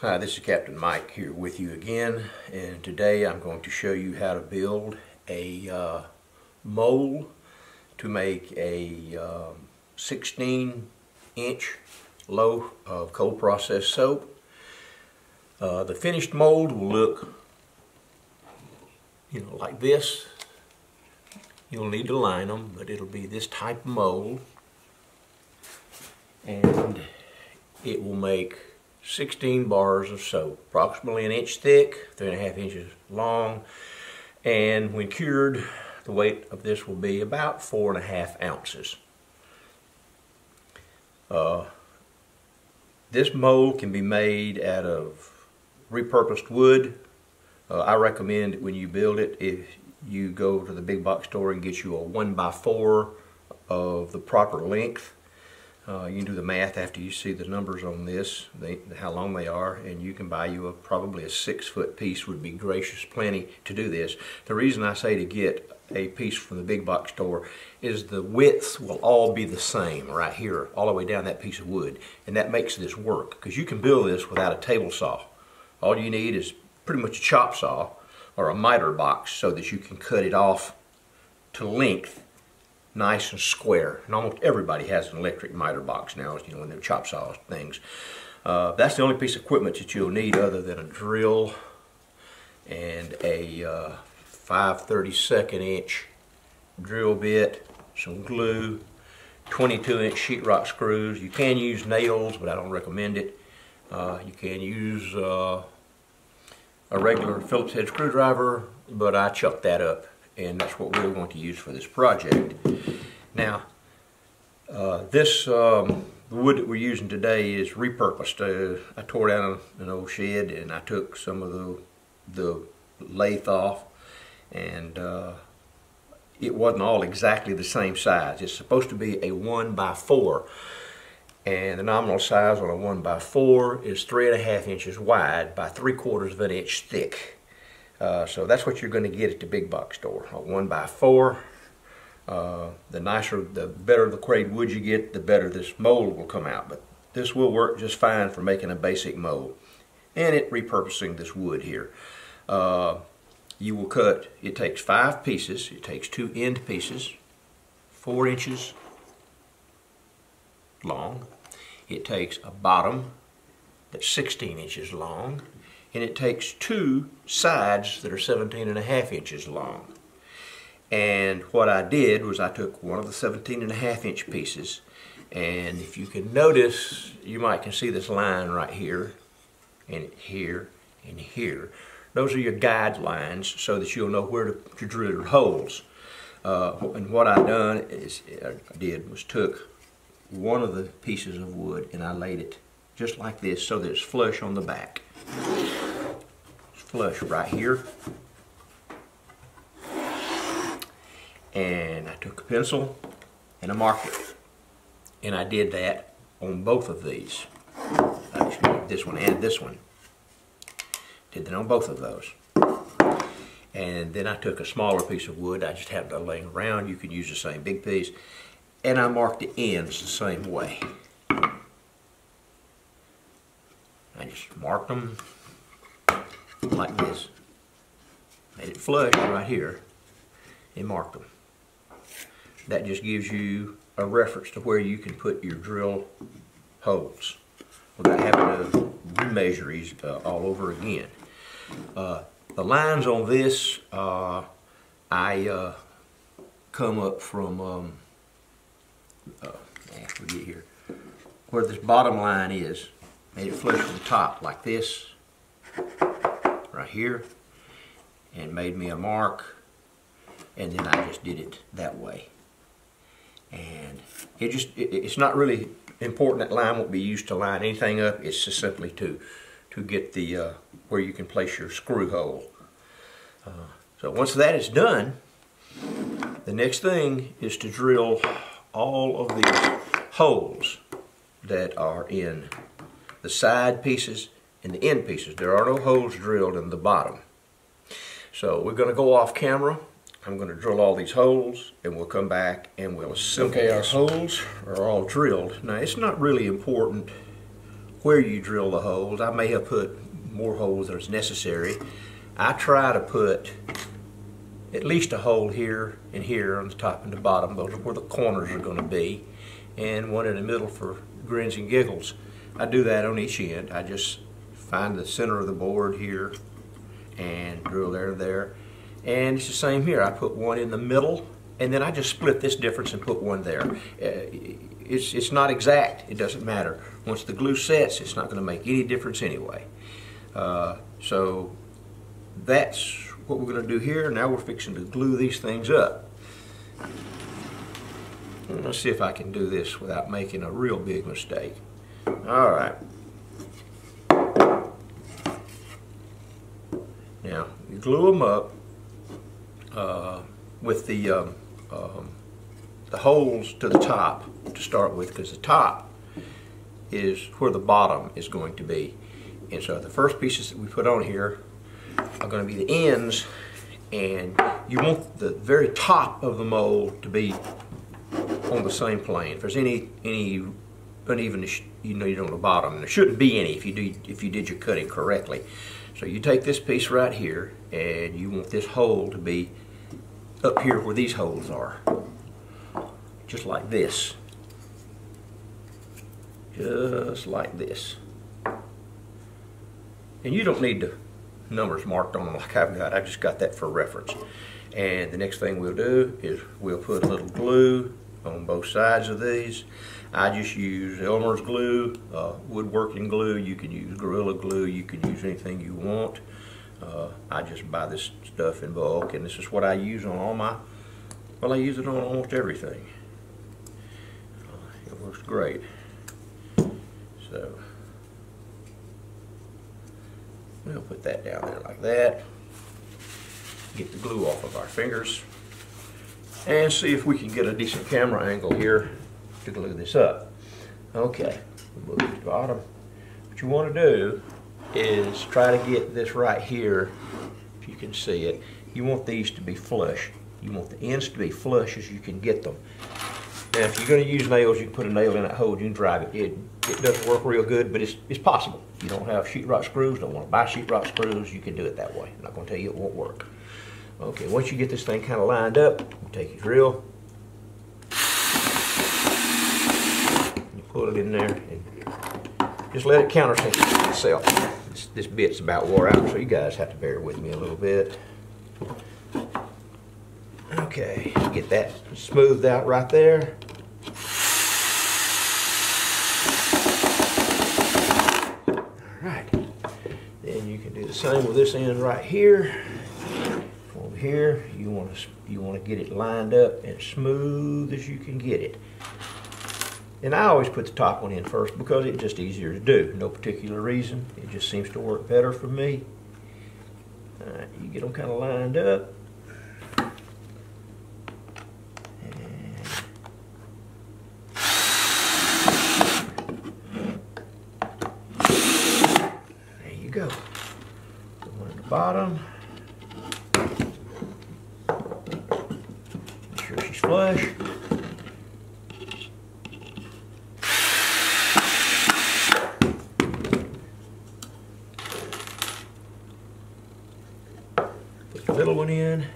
Hi, this is Captain Mike here with you again, and today I'm going to show you how to build a mold to make a 16-inch loaf of cold processed soap. The finished mold will look, like this. You'll need to line them, but it'll be this type of mold, and it will make 16 bars of soap, approximately an inch thick, 3.5 inches long, and when cured, the weight of this will be about 4.5 ounces. This mold can be made out of repurposed wood. I recommend that when you build it, if you go to the big box store and get you a 1x4 of the proper length. You can do the math after you see the numbers on this, how long they are, and you can buy you probably a 6-foot piece would be gracious plenty to do this. The reason I say to get a piece from the big box store is the widths will all be the same right here, all the way down that piece of wood, and that makes this work because you can build this without a table saw. All you need is pretty much a chop saw or a miter box so that you can cut it off to length, nice and square. And almost everybody has an electric miter box now, in their chop saw things. That's the only piece of equipment that you'll need other than a drill and a 5/32 inch drill bit, some glue, 22-inch sheetrock screws. You can use nails, but I don't recommend it. You can use a regular Phillips head screwdriver, but I chucked that up, and that's what we're going to use for this project. Now, the wood that we're using today is repurposed. I tore down an old shed and I took some of the lathe off, and it wasn't all exactly the same size. It's supposed to be a 1x4, and the nominal size on a 1x4 is 3.5 inches wide by 3/4 of an inch thick. So that's what you're going to get at the big box store, a 1x4. The better the grade wood you get, the better this mold will come out. But this will work just fine for making a basic mold. And repurposing this wood here. You will cut, it takes 5 pieces. It takes 2 end pieces, 4 inches long. It takes a bottom that's 16 inches long. And it takes 2 sides that are 17.5 inches long. And what I did was I took one of the 17.5 inch pieces, and if you can notice, you might can see this line right here, and here, and here. Those are your guidelines so that you'll know where to drill your holes. And what I did was took one of the pieces of wood and I laid it just like this so that it's flush on the back. Flush right here, and I took a pencil and a marker, and I did that on both of these. This one and this one. Did that on both of those. And then I took a smaller piece of wood I just happened to lay around. You can use the same big piece, and I marked the ends the same way. I just marked them like this. Made it flush right here and marked them. That just gives you a reference to where you can put your drill holes without having to remeasure these all over again. The lines on this, I come up from, forget here, where this bottom line is. Made it flush from the top like this, right here, and made me a mark, and then I just did it that way. And it's not really important. That line won't be used to line anything up. It's just simply to get the where you can place your screw hole. So once that is done, the next thing is to drill all of these holes that are in the side pieces and the end pieces. There are no holes drilled in the bottom. So we're going to go off camera. I'm going to drill all these holes, and we'll come back and we'll assemble. Okay, our holes are all drilled. Now, it's not really important where you drill the holes. I may have put more holes than is necessary. I try to put at least a hole here and here on the top and the bottom. Those are where the corners are going to be, and one in the middle for grins and giggles. I do that on each end. I just find the center of the board here and drill there and there. And it's the same here. I put one in the middle, and then I just split this difference and put one there. It's not exact. It doesn't matter. Once the glue sets, it's not going to make any difference anyway. So that's what we're going to do here. Now we're fixing to glue these things up. Let's see if I can do this without making a real big mistake. All right. Now you glue them up with the holes to the top to start with, because the top is where the bottom is going to be. And so the first pieces that we put on here are going to be the ends, and you want the very top of the mold to be on the same plane. If there's any unevenness, you know, on the bottom, and there shouldn't be any if you did your cutting correctly. So you take this piece right here, and you want this hole to be up here where these holes are, just like this, just like this. And you don't need the numbers marked on them like I've got. I just got that for reference. And the next thing we'll do is we'll put a little glue on both sides of these. I just use Elmer's glue, woodworking glue. You can use Gorilla Glue. You can use anything you want. I just buy this stuff in bulk, and this is what I use on all my, well, I use it on almost everything. It works great. So we'll put that down there like that. Get the glue off of our fingers and see if we can get a decent camera angle here to glue this up. Okay, we'll move to the bottom. What you want to do is try to get this right here, if you can see it. You want these to be flush. You want the ends to be flush as you can get them. Now, if you're going to use nails, you can put a nail in that hole, you can drive it. It doesn't work real good, but it's possible. If you don't have sheetrock screws, don't want to buy sheetrock screws, you can do it that way. I'm not going to tell you it won't work. Okay, once you get this thing kind of lined up, you take your drill, you pull it in there, and just let it countersink itself. This bit's about wore out, so you guys have to bear with me a little bit. Okay, get that smoothed out right there. Alright, then you can do the same with this end right here. Over here, you want to get it lined up and smooth as you can get it. And I always put the top one in first because it's just easier to do. No particular reason. It just seems to work better for me. Alright, you get them kind of lined up. Go. Put one at the bottom. Make sure she's flush. Put the middle one in.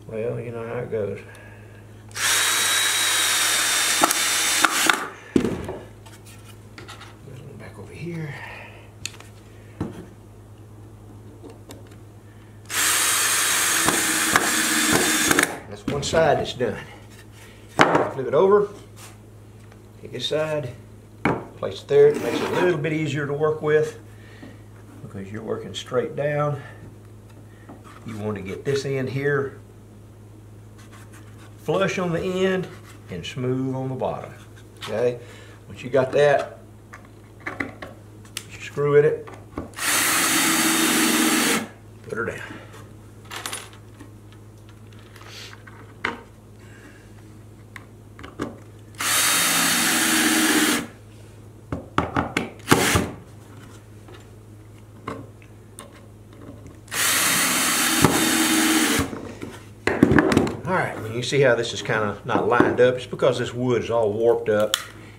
Well, you know how it goes. Here. That's one side that's done. Flip it over, take this side, place it there. It makes it a little bit easier to work with because you're working straight down. You want to get this end here flush on the end and smooth on the bottom. Okay, once you got that, screw in it, put her down. Alright, you can see how this is kind of not lined up. It's because this wood is all warped up.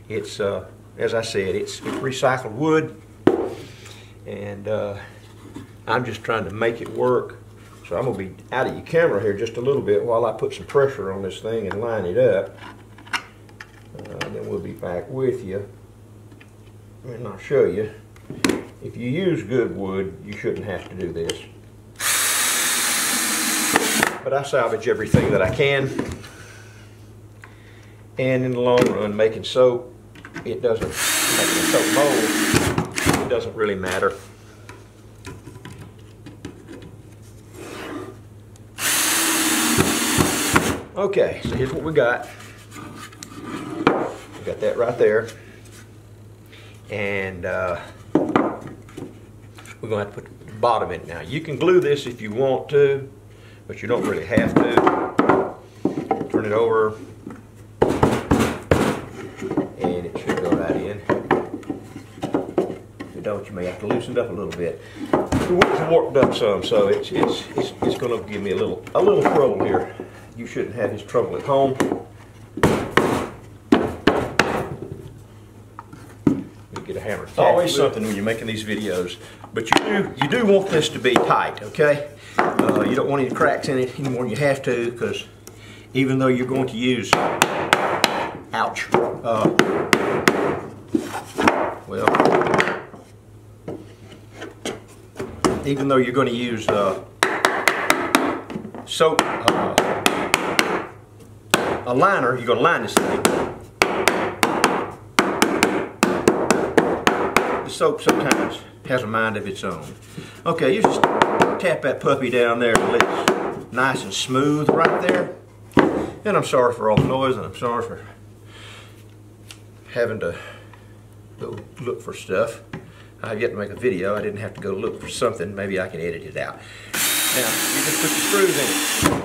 It's, as I said, it's recycled wood. And I'm just trying to make it work. So I'm going to be out of your camera here just a little bit while I put some pressure on this thing and line it up. And then we'll be back with you. And I'll show you. If you use good wood, you shouldn't have to do this. But I salvage everything that I can. And in the long run, making soap, it doesn't, making a soap mold, it doesn't really matter. Okay, so here's what we got. We got that right there. And we're going to have to put the bottom in it now. You can glue this if you want to, but you don't really have to. Turn it over, and it should go right in. If you don't, you may have to loosen it up a little bit. The wood's warped up some, so it's going to give me a little trouble here. You shouldn't have this trouble at home. Get a hammer. It's always something when you're making these videos, but you do want this to be tight, okay? You don't want any cracks in it any more than you have to, because even though you're going to use, ouch, well, even though you're going to use soap, a liner, you're going to line this thing. Soap sometimes has a mind of its own. Okay, you just tap that puppy down there till it's nice and smooth right there. And I'm sorry for all the noise, and I'm sorry for having to go look for stuff. I've yet to make a video. I didn't have to go look for something. Maybe I can edit it out. Now, you just put your screws in it.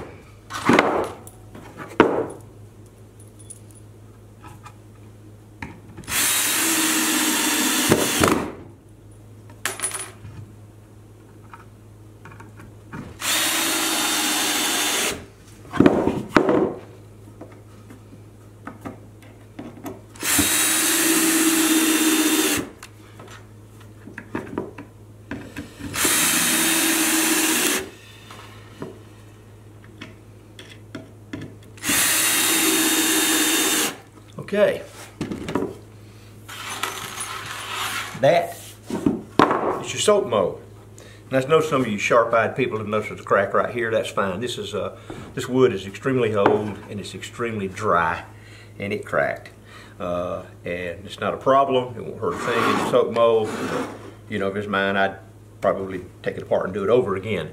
Okay, that is your soap mold. And I know some of you sharp-eyed people have noticed the crack right here. That's fine. This wood is extremely old and it's extremely dry, and it cracked. And it's not a problem. It won't hurt a thing. It's a soap mold. You know, if it's mine, I'd probably take it apart and do it over again.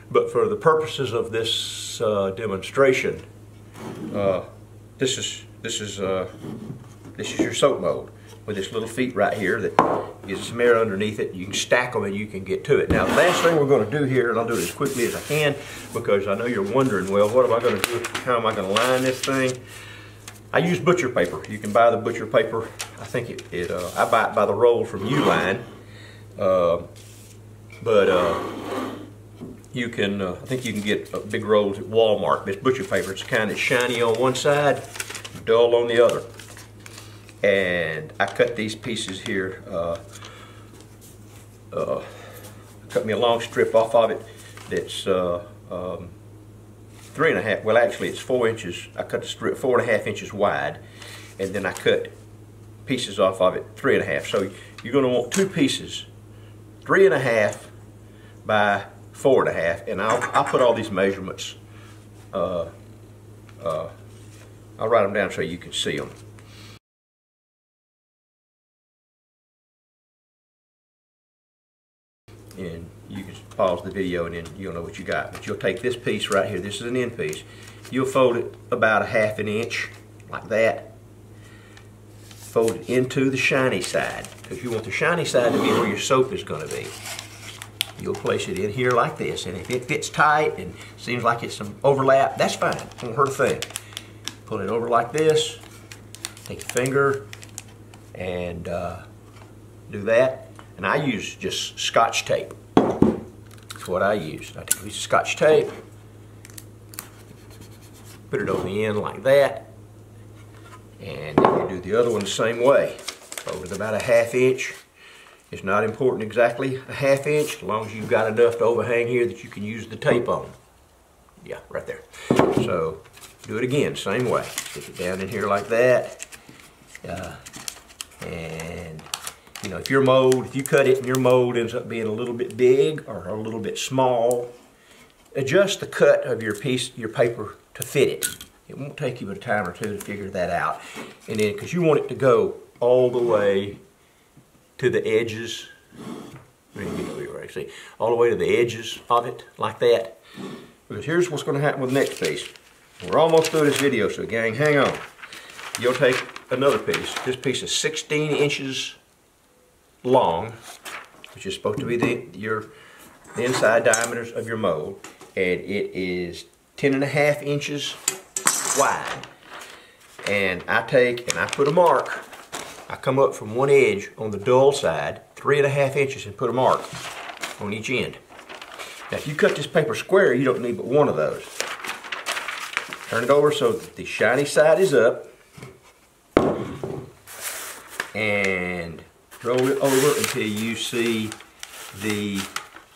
But for the purposes of this demonstration, this is your soap mold with this little feet right here that gives some air underneath it. You can stack them and you can get to it. Now, the last thing we're going to do here, and I'll do it as quickly as I can because I know you're wondering, well, what am I going to do? How am I going to line this thing? I use butcher paper. You can buy the butcher paper. I think I buy it by the roll from Uline, you can. I think you can get big rolls at Walmart. This butcher paper, it's kind of shiny on one side, dull on the other. And I cut these pieces here. Cut me a long strip off of it that's 3.5. Well, actually, it's 4 inches. I cut the strip 4.5 inches wide, and then I cut pieces off of it 3.5. So you're going to want two pieces, 3.5 by 4.5, and I'll put all these measurements. I'll write them down so you can see them. And you can pause the video and then you'll know what you got. But you'll take this piece right here. This is an end piece. You'll fold it about 1/2 inch, like that. Fold it into the shiny side, because you want the shiny side to be where your soap is going to be. You'll place it in here like this, and if it fits tight and seems like it's some overlap, that's fine. It won't hurt a thing. Pull it over like this. Take your finger and do that. And I use just Scotch tape. That's what I use. I take a piece of Scotch tape, put it on the end like that, and then you do the other one the same way. Fold it about a 1/2 inch. It's not important exactly a 1/2 inch, as long as you've got enough to overhang here that you can use the tape on. Yeah, right there. So do it again, same way. Stick it down in here like that. And you know, if you cut it and your mold ends up being a little bit big or a little bit small, adjust the cut of your paper to fit it. It won't take you but a time or two to figure that out. And then, because you want it to go all the way to the edges, see, all the way to the edges of it, like that. Because here's what's going to happen with the next piece. We're almost through this video, so gang, hang on. You'll take another piece. This piece is 16 inches long, which is supposed to be the inside diameters of your mold, and it is 10.5 inches wide. And I take and I put a mark. I come up from one edge on the dull side, 3.5 inches, and put a mark on each end. Now, if you cut this paper square, you don't need but one of those. Turn it over so that the shiny side is up, and roll it over until you see the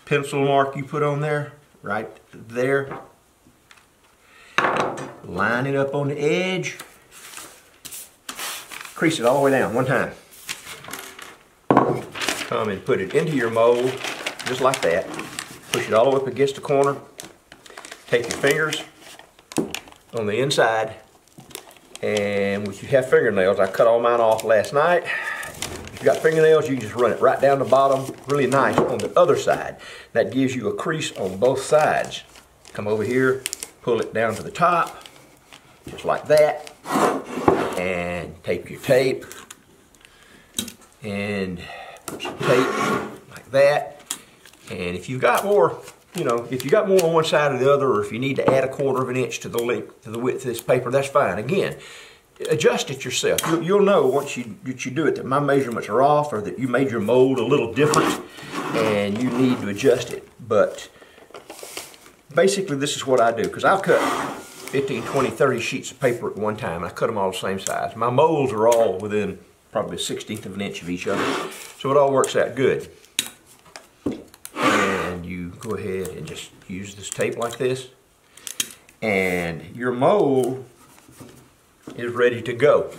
pencil mark you put on there, right there. Line it up on the edge. Crease it all the way down one time. Come and put it into your mold, just like that. Push it all the way up against the corner. Take your fingers on the inside, and if you have fingernails, I cut all mine off last night. If you've got fingernails, you can just run it right down the bottom, really nice on the other side. That gives you a crease on both sides. Come over here, pull it down to the top, just like that, and tape your tape, and put some tape like that. And if you've got more, you know, if you got more on one side or the other, or if you need to add 1/4 inch to the length, to the width of this paper, that's fine. Again, adjust it yourself. You'll know once you do it that my measurements are off, or that you made your mold a little different, and you need to adjust it. But basically, this is what I do, because I've cut 15, 20, 30 sheets of paper at one time. I cut them all the same size. My molds are all within probably 1/16 of an inch of each other, so it all works out good. And you go ahead and just use this tape like this, and your mold is ready to go.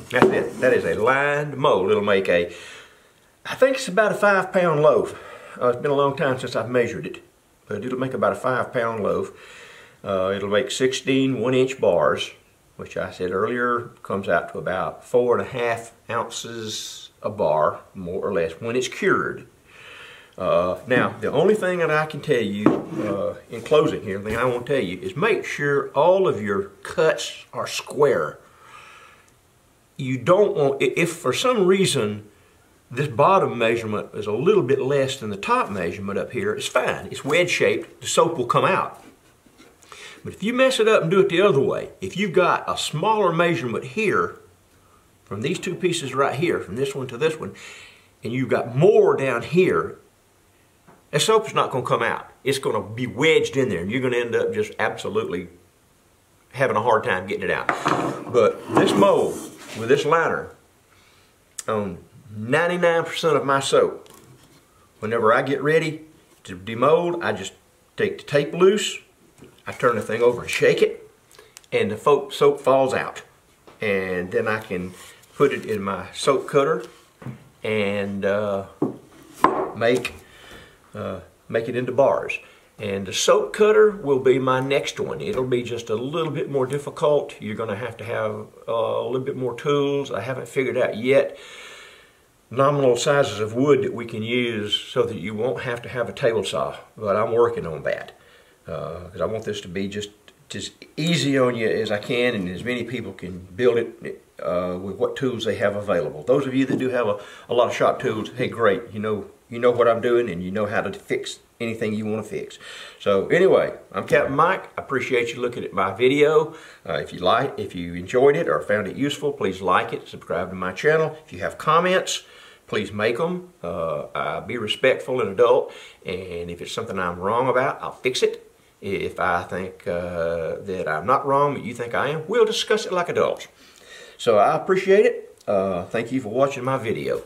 That's it. That is a lined mold. It'll make I think it's about a 5-pound loaf. It's been a long time since I've measured it, but it'll make about a 5-pound loaf. It'll make 16 1-inch bars, which I said earlier comes out to about 4.5 ounces a bar, more or less, when it's cured. Now, the only thing that I can tell you in closing here, the thing I want to tell you is make sure all of your cuts are square. You don't want, if for some reason this bottom measurement is a little bit less than the top measurement up here, it's fine. It's wedge shaped, the soap will come out. But if you mess it up and do it the other way, if you've got a smaller measurement here, from these two pieces right here, from this one to this one, and you've got more down here, that soap is not going to come out. It's going to be wedged in there, and you're going to end up just absolutely having a hard time getting it out. But this mold, with this liner, on 99% of my soap, whenever I get ready to demold, I just take the tape loose, I turn the thing over and shake it, and the soap falls out. And then I can put it in my soap cutter and make it into bars. And the soap cutter will be my next one. It'll be just a little bit more difficult. You're going to have a little bit more tools. I haven't figured out yet nominal sizes of wood that we can use so that you won't have to have a table saw, but I'm working on that because I want this to be just as easy on you as I can, and as many people can build it with what tools they have available. Those of you that do have a lot of shop tools, hey, great, you know what I'm doing, and you know how to fix anything you want to fix. So anyway, I'm Captain Mike. I appreciate you looking at my video. If you enjoyed it or found it useful, please like it, subscribe to my channel. If you have comments, please make them. Be respectful and adult, and if it's something I'm wrong about, I'll fix it. If I think that I'm not wrong, but you think I am, we'll discuss it like adults. So I appreciate it. Thank you for watching my video.